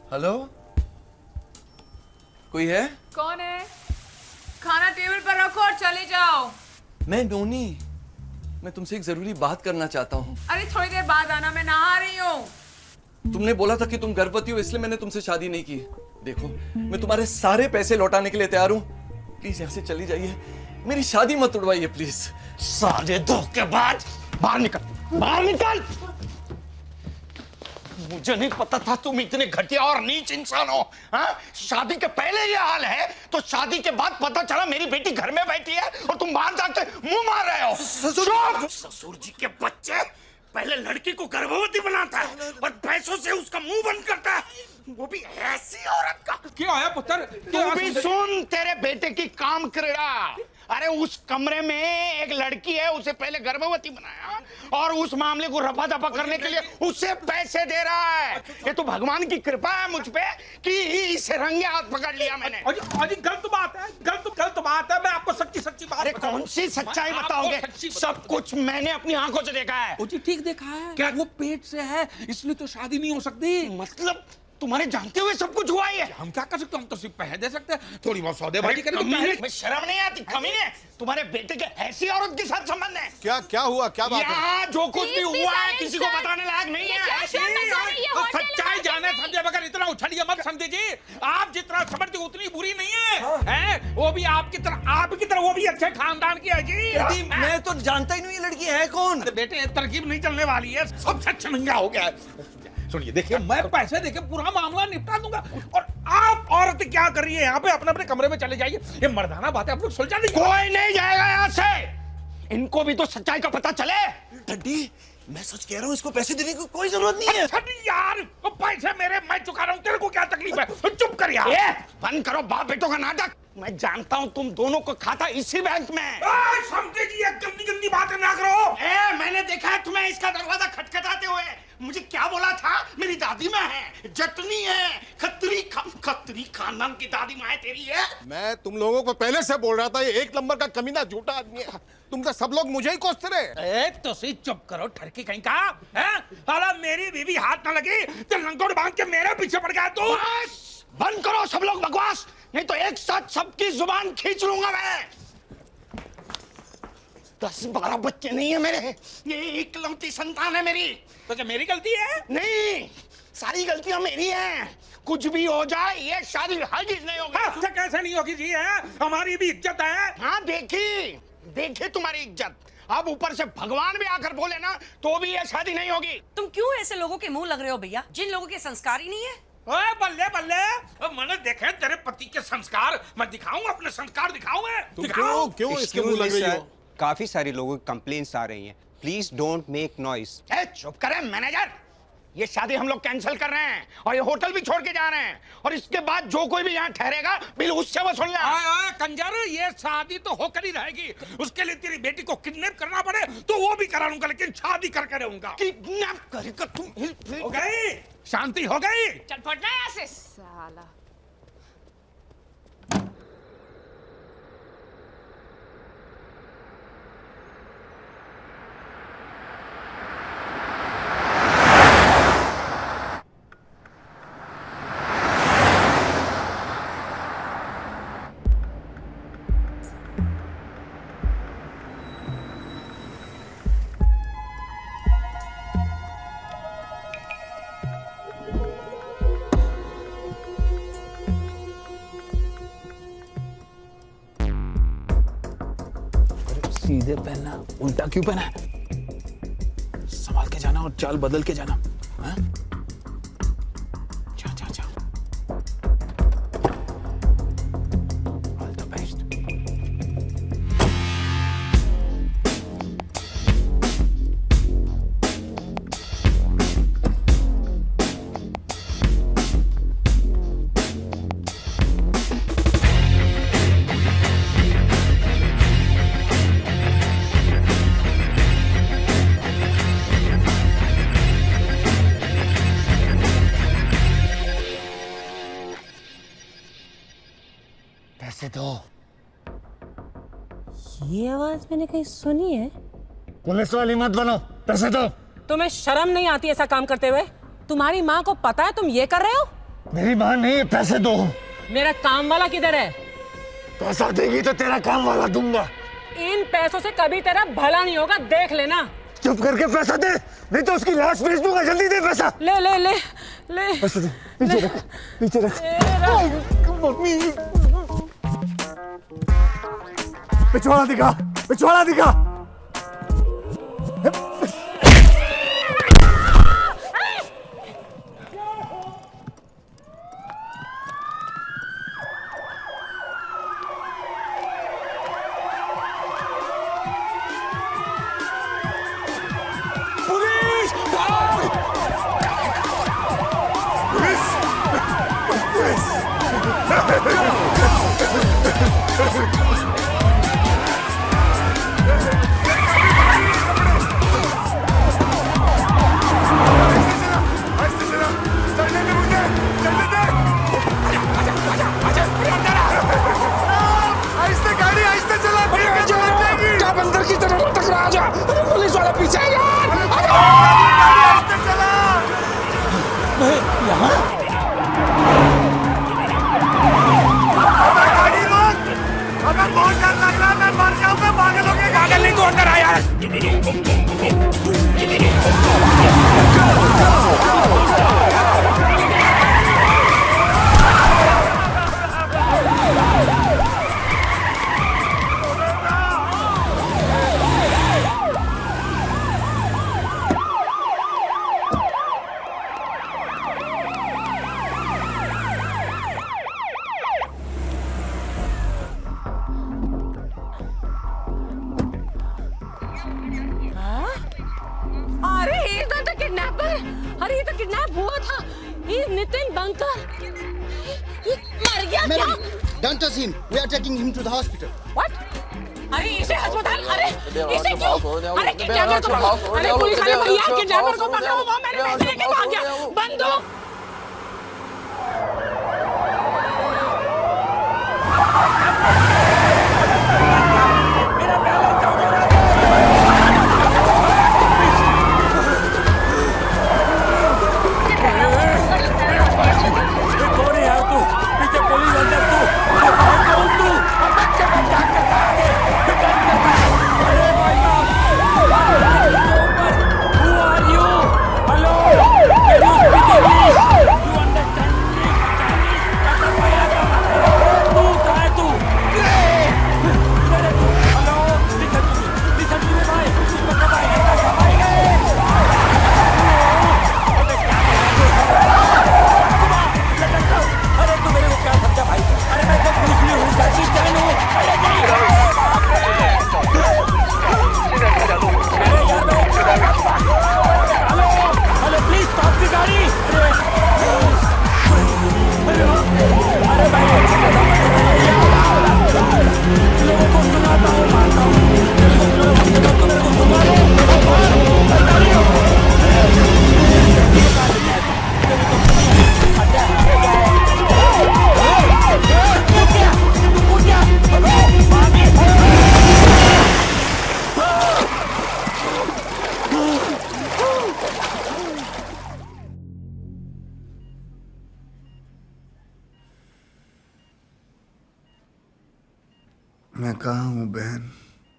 Hello, कोई है? कौन है? खाना टेबल पर रखो और चले जाओ। मैं नोनी, मैं तुमसे एक जरूरी बात करना चाहता हूँ। अरे थोड़ी देर बाद आना, मैं नहा रही हूँ। तुमने बोला था कि तुम गर्भवती हो, इसलिए मैंने तुमसे शादी नहीं की। देखो, मैं तुम्हारे सारे पैसे लौटाने के लिए तैयार हूँ। प्लीज यहाँ से चली जाइए, मेरी शादी मत उड़वाइए प्लीज। सारे धोखेबाज, बाहर निकल, बाहर निकल। मुझे नहीं पता था तुम इतने घटिया और नीच इंसान हो। हाँ? शादी के पहले ये हाल है तो शादी के बाद पता चला मेरी बेटी घर में बैठी है और तुम बाहर जाके मुंह मार रहे हो। ससुर जी के बच्चे, पहले लड़की को गर्भवती बनाता है और पैसों से उसका मुंह बंद करता है, वो भी ऐसी औरत का। क्या है पुत्र? तू भी सुन, तेरे बेटे की काम क्रीड़ा। अरे उस कमरे में एक लड़की है, उसे पहले गर्भवती बनाया और उस मामले को रफा दफा करने के लिए उसे पैसे दे रहा है। ये तो भगवान की कृपा है मुझ पे कि इसे रंगे हाथ पकड़ लिया मैंने। अजी गलत बात है, गलत बात है। मैं आपको सच्ची बात। अरे कौन सी सच्चाई बताओगे? सब कुछ मैंने अपनी आंखों से देखा है। जी ठीक देखा है। क्या वो पेट से है इसलिए तो शादी नहीं हो सकती? मतलब तुम्हारे जानते हुए सब कुछ हुआ ही है। हम क्या कर सकते हैं? हम तो सिर्फ पैसे दे सकते हैं, थोड़ी बहुत सौदेबाजी करेंगे। मैं शर्म नहीं आती कमीने? तुम्हारे बेटे के ऐसी औरत के साथ संबंध है? क्या हुआ? क्या बात है? यहाँ जो कुछ भी हुआ है किसी को बताने लायक नहीं है। सच्चाई जाने समझे बगैर इतना उछलिए मत समझे जी। आप जितना समझते उतनी बुरी नहीं है, हैं? वो भी आपकी तरह वो भी अच्छे खानदान की है जी। मैं तो जानता ही नहीं ये लड़की है कौन। बेटे तरकीब नहीं चलने वाली है, सब सच नंगा हो गया है। सुनिए, देखिए मैं पैसे देके पूरा मामला निपटा दूंगा और आप औरत क्या कर रही है यहाँ पे? अपने अपने कमरे में चले जाइए। ये मर्दाना बात है, आप लोग सुलझा दीजिए। कोई नहीं जाएगा यहाँ से। इनको भी तो सच्चाई का पता चले। डड्डी, मैं सच कह रहा हूँ, इसको पैसे देने की कोई जरूरत नहीं है। अच्छा यार, वो पैसे मेरे, मैं चुका रहा हूँ, तेरे को क्या तकलीफ है? चुप कर यार। बंद करो बाप बेटों का नाटक। मैं जानता हूँ तुम दोनों को खाता इसी बैंक में। समझे जी, ये गंदी बातें ना करो। मैंने देखा है तुम्हें इसका दरवाजा खटखटाते हुए। मुझे क्या बोला था? मेरी दादी माँ है, जटनी है, खत्री खानदान की दादी माँ है तेरी है। मैं तुम लोगों को पहले से बोल रहा था, ये एक नंबर का कमीना झूठा आदमी है। तुम तो सब लोग मुझे ही कोसते रहे। तो सही चुप करो, ठरकी कहीं का है? अरे मेरी बीवी हाथ ना लगी तो लंगोट बांध के मेरे पीछे पड़ गया तू। बंद करो सब लोग बकवास, नहीं तो एक साथ सबकी जुबान खींच लूंगा मैं। 10-12 बच्चे नहीं है मेरे, ये इकलौती संतान है मेरी। तो क्या मेरी गलती है? नहीं, सारी गलतियां मेरी हैं। कुछ भी हो जाए ये शादी हरगिज नहीं होगी। अच्छा कैसे नहीं होगी जी? है हमारी भी इज्जत है। हाँ देखी तुम्हारी इज्जत। अब ऊपर से भगवान भी आकर बोले ना तो भी ये शादी नहीं होगी। तुम क्यों ऐसे लोगों के मुंह लग रहे हो भैया, जिन लोगों के संस्कार ही नहीं है? ओए बल्ले मैंने देखे तेरे पति के संस्कार। मैं दिखाऊं अपने संस्कार? दिखाऊं मैं? तुम क्यों इसके मुंह लग रही हो? काफी सारी लोगों की कंप्लेंट्स आ रही हैं। Please don't make noise. चुप करें मैनेजर, ये शादी हम लोग कैंसिल कर रहे हैं और ये होटल भी छोड़ के जा रहे हैं और इसके बाद जो कोई भी यहाँ ठहरेगा बिल उससे वसूल लेना। कंजर, ये शादी तो होकर ही रहेगी। उसके लिए तेरी बेटी को किडनैप करना पड़े तो वो भी करा लूंगा, लेकिन शादी करके रहूंगा। किडनैप करके तुम हो गई? शांति हो गई? चल फटना यहाँ से साला। सीधे पहनना, उल्टा क्यों पहना? संभाल के जाना और चाल बदल के जाना। जा। All the best. पैसे दो। ये आवाज मैंने कहीं सुनी है। पुलिस वाली मत बनो, पैसे दो। तुम्हें शर्म नहीं आती ऐसा काम करते हुए? तुम्हारी माँ को पता है तुम ये कर रहे हो? मेरी माँ नहीं, पैसे दो। मेरा काम वाला किधर है? पैसा देगी तो तेरा काम वाला दूंगा। इन पैसों से कभी तेरा भला नहीं होगा, देख लेना। चुप करके पैसा दे, नहीं तो उसकी लाश भेज दूंगा। जल्दी दे पैसा। ले ले ले ले पैसा दे। नीचे रख, नीचे रख। पिछवाड़ा दिखा, पिछवाड़ा दिखा। अरे ये तो किडनैप हुआ था। ये नितिन बंकर ये मर गया क्या? Don't touch him. We are taking him to the hospital. What? अरे इसे अस्पताल, अरे इसे क्यों? अरे किडनैपर को पकड़ो, अरे पुलिस वाले भैया किडनैपर को पकड़ो, वो मेरे पैसे लेके भाग गया। बंदूक। मैं कहाँ हूँ बहन?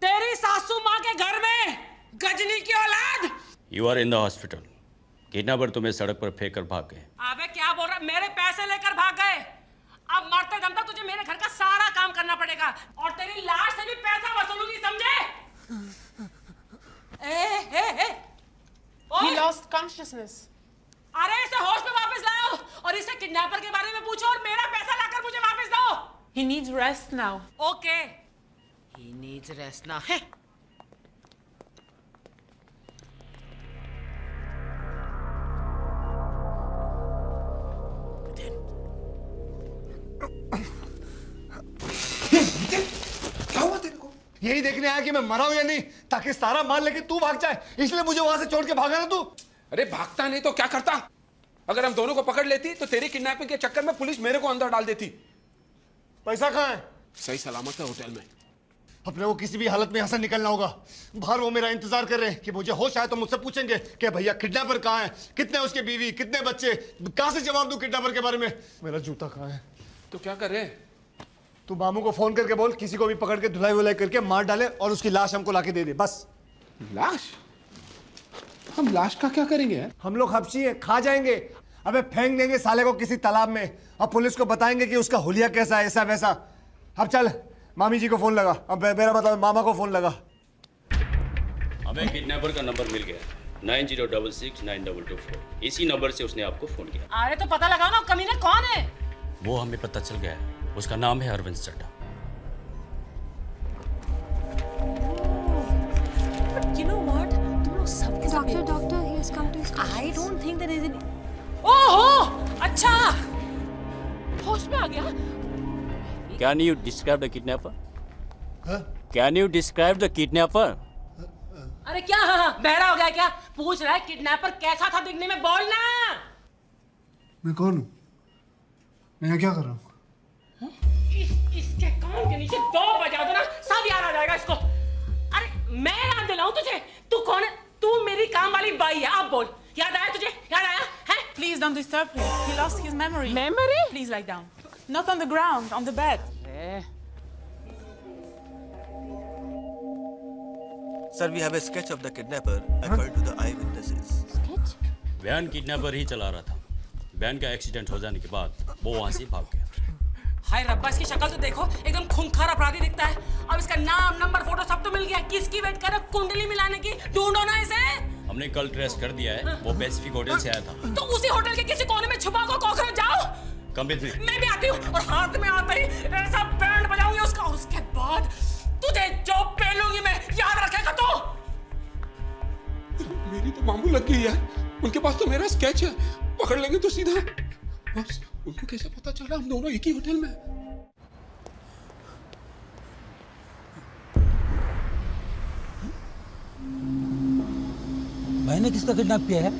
तेरी सासू माँ के घर में, गजनी की औलाद। You are in the hospital. Kidnapper तुम्हें सड़क पर फेंक कर भाग गए। अबे क्या बोल रहा है? मेरे पैसे लेकर भाग गए। अब मरते दम तक तुझे मेरे घर का सारा काम करना पड़ेगा और तेरी लाश से भी पैसा वसूलूंगी, समझे? He lost consciousness. अरे इसे होश में वापस लाओ और इसे किडनैपर के बारे में पूछो और मेरा पैसा लाकर मुझे वापस दो। He needs rest now. Okay. He needs rest now. क्या हुआ तेरे को? यही देखने आया कि मैं मरा हूं या नहीं, ताकि सारा माल लेके तू भाग जाए, इसलिए मुझे वहां से छोड़ के भागा ना तू। अरे भागता नहीं तो क्या करता? अगर हम दोनों को पकड़ लेती तो तेरी किडनैपिंग के चक्कर में पुलिस मेरे को अंदर डाल देती। पैसा कहाँ है? सही सलामत है होटल में। अपने को किसी भी हालत में यहाँ से निकलना होगा। बाहर वो मेरा इंतजार कर रहे हैं कि मुझे होश आए तो मुझसे पूछेंगे कि भैया किडनैपर कहाँ है, कितने उसके बीवी, कितने बच्चे। कहाँ से जवाब दूं किडनैपर के बारे में? मेरा जूता कहाँ है? तो क्या करे? तू मामू को फोन करके बोल किसी को भी पकड़ के धुलाई वुलाई करके मार डाले और उसकी लाश हमको लाके दे दे बस। लाश? हम लाश का क्या करेंगे? हम लोग हबशी हैं, खा जाएंगे। अबे फेंक देंगे साले को किसी तालाब में। अब पुलिस को बताएंगे कि उसका हुलिया कैसा है, ऐसा वैसा। अब चल मामी जी को फोन लगा। अब मेरा मतलब मामा को फोन लगा। हमें किडनैपर का नंबर मिल गया 90669224। इसी नंबर से उसने आपको फोन किया। अरे तो पता लगाओ ना कमीना कौन है। वो हमें पता चल गया है, उसका नाम है Arvind Chadha. You know what? तुम लोग सबके साथ Doctor, he has come to his I don't think there is any. ओहो, अच्छा, होश में आ गया। Can you describe the kidnapper? Can you describe the kidnapper? अरे क्या बहरा हो गया क्या? पूछ रहा है किडनैपर कैसा था दिखने में, बोलना। मैं कौन हूँ? मैं यहाँ क्या कर रहा हूँ? इसके कान के नीचे 2 बजा दो ना, सब याद आ जाएगा इसको। अरे मैं याद दिलाऊं तुझे? तू कौन है? तू मेरी काम वाली बाई है। अब बोल, याद आया तुझे? याद आया है? Please don't disturb him. He lost his memory. Memory? Please lie down. Not on the ground, on the bed. Sir, we have a sketch of the kidnapper according to the eyewitnesses. Van kidnapper ही चला रहा था। Van का accident हो जाने के बाद वो वहां से भाग गया। हाय रब्बा, इसकी शक्ल तो देखो, एकदम खूंखार अपराधी दिखता है। अब इसका नाम, नंबर, फोटो सब तो मिल गया। किसकी वेट कर रहे हो? कुंडली मिलाने की? ढूंढो ना इसे। हमने कल ट्रेस कर दिया है, वो पैसिफिक होटल से आया था। तो उसी होटल के किसी कोने में छुपा को कॉकरोच जाओ। Come with me. मैं भी आती हूँ और हाथ में आता ही ऐसा बैंड बजाऊंगी उसका, और उसके बाद तुझे जो पहलूंगी मैं, याद रखेगा तो। मेरी तो मामू लग गई यार। उनके पास तो मेरा स्केच है, पकड़ लेंगे तो सीधा। बस उनको कैसे पता चला हम दोनों एक ही होटल में? मैंने किसका किडनैप किया है?